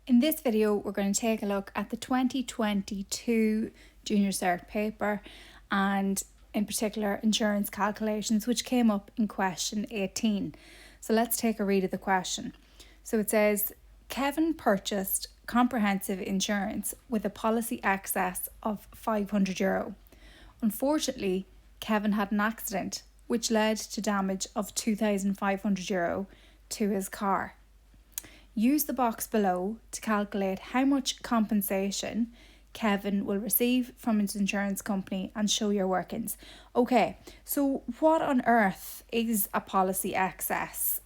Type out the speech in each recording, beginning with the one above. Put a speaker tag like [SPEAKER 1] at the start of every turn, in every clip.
[SPEAKER 1] In this video, we're going to take a look at the 2022 Junior Cert paper and in particular insurance calculations, which came up in question 18. So let's take a read of the question. So it says, Kevin purchased comprehensive insurance with a policy excess of €500. Unfortunately, Kevin had an accident which led to damage of €2,500 to his car. Use the box below to calculate how much compensation Kevin will receive from his insurance company and show your workings. Okay, so what on earth is a policy excess?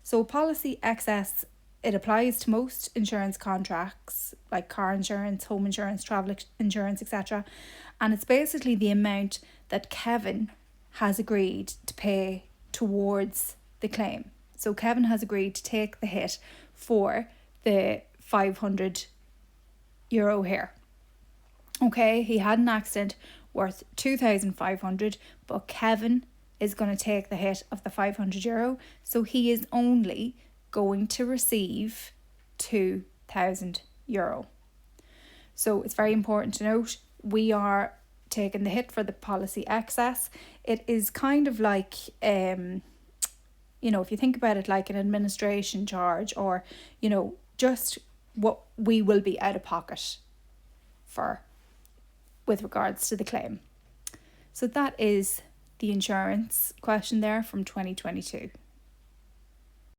[SPEAKER 1] So policy excess, it applies to most insurance contracts like car insurance, home insurance, travel insurance, etc. And it's basically the amount that Kevin has agreed to pay towards the claim. So Kevin has agreed to take the hit for the €500 here. Okay, he had an accident worth 2,500, but Kevin is going to take the hit of the €500, so he is only going to receive €2,000. So it's very important to note, we are taking the hit for the policy excess. It is kind of like, if you think about it like an administration charge or, just what we will be out of pocket for with regards to the claim. So that is the insurance question there from 2022.